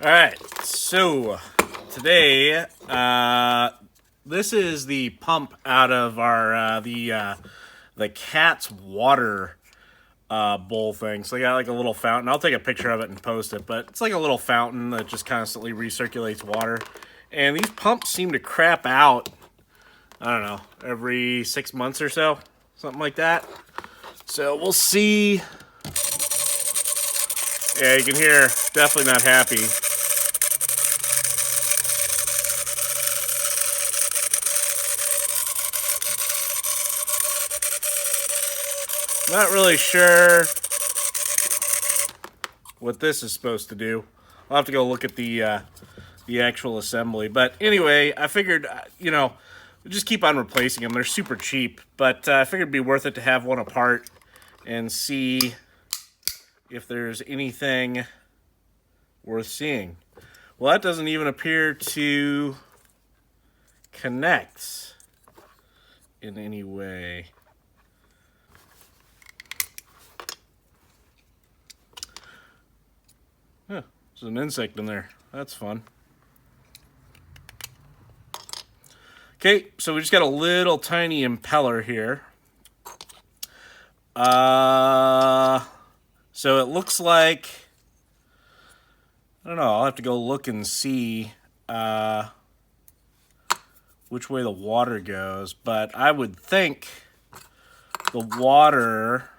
All right, so today, this is the pump out of our the cat's water bowl thing. So they got like a little fountain. I'll take a picture of it and post it, but it's like a little fountain that just constantly recirculates water. And these pumps seem to crap out, I don't know, every 6 months or so, something like that. So we'll see. Yeah, you can hear, definitely not happy. Not really sure what this is supposed to do. I'll have to go look at the actual assembly. But anyway, I figured, just keep on replacing them. They're super cheap, but I figured it'd be worth it to have one apart and see if there's anything worth seeing. Well, that doesn't even appear to connect in any way. Huh, there's an insect in there. That's fun. Okay, so we just got a little tiny impeller here. So it looks like, I don't know, I'll have to go look and see which way the water goes, but I would think the water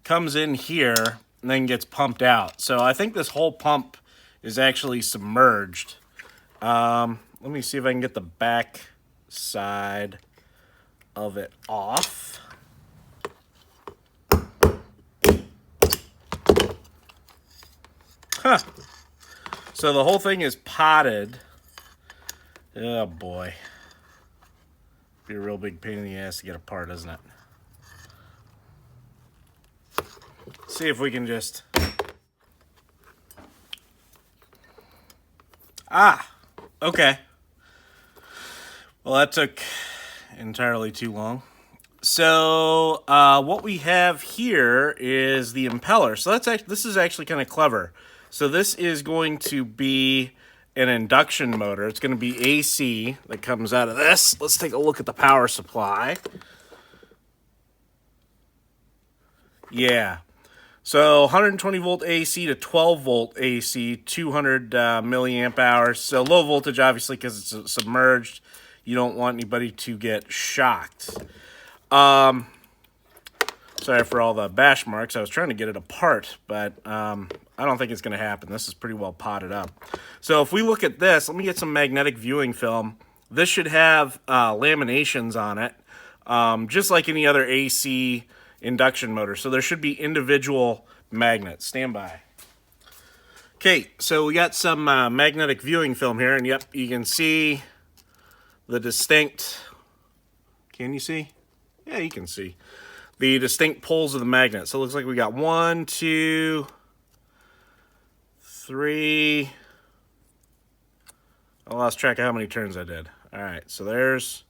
comes in here and then gets pumped out. So I think this whole pump is actually submerged. Let me see if I can get the back side of it off. Huh. So the whole thing is potted. Oh boy. Be a real big pain in the ass to get apart, isn't it? See if we can just... Okay. Well, that took entirely too long. So what we have here is the impeller. So this is actually kind of clever. So this is going to be an induction motor. It's going to be AC that comes out of this. Let's take a look at the power supply. Yeah. So 120 volt AC to 12 volt AC, 200 milliamp hours. So low voltage, obviously, because it's submerged. You don't want anybody to get shocked. Sorry for all the bash marks. I was trying to get it apart, but I don't think it's going to happen. This is pretty well potted up. So if we look at this, let me get some magnetic viewing film. This should have laminations on it, just like any other AC induction motor. So there should be individual magnets. Stand by. Okay, so we got some magnetic viewing film here, and yep, you can see the distinct, can you see? Yeah, you can see the distinct poles of the magnet. So it looks like we got 1, 2, 3. I lost track of how many turns I did. All right, so there's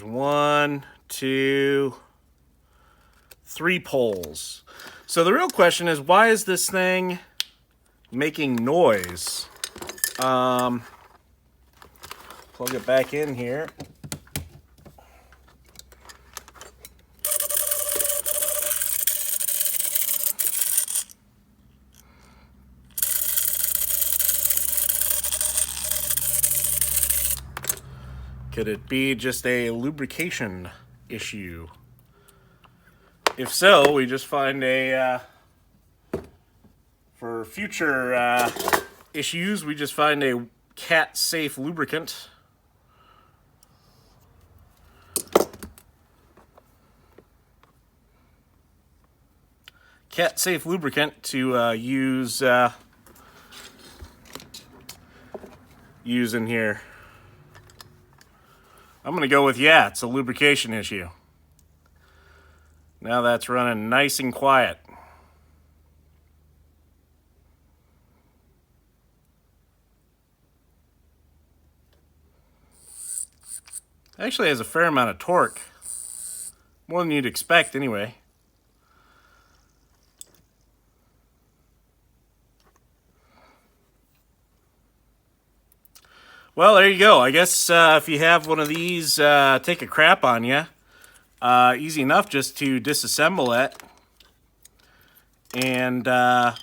1, 2, 3 poles. So the real question is, why is this thing making noise? Plug it back in here. Could it be just a lubrication issue? If so, we just find for future issues, we just find a cat-safe lubricant. Cat-safe lubricant to use in here. I'm going to go with, yeah, it's a lubrication issue. Now that's running nice and quiet. Actually has a fair amount of torque. More than you'd expect, anyway. Well, there you go. I guess if you have one of these take a crap on you, easy enough just to disassemble it. And I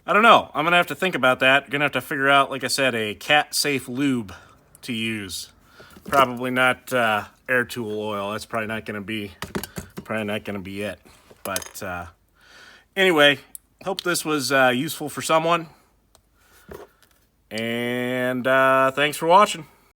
don't know. I'm going to have to think about that. Going to have to figure out, like I said, a cat-safe lube to use. Probably not air tool oil. That's probably not going to be it. But anyway, hope this was useful for someone. And thanks for watching.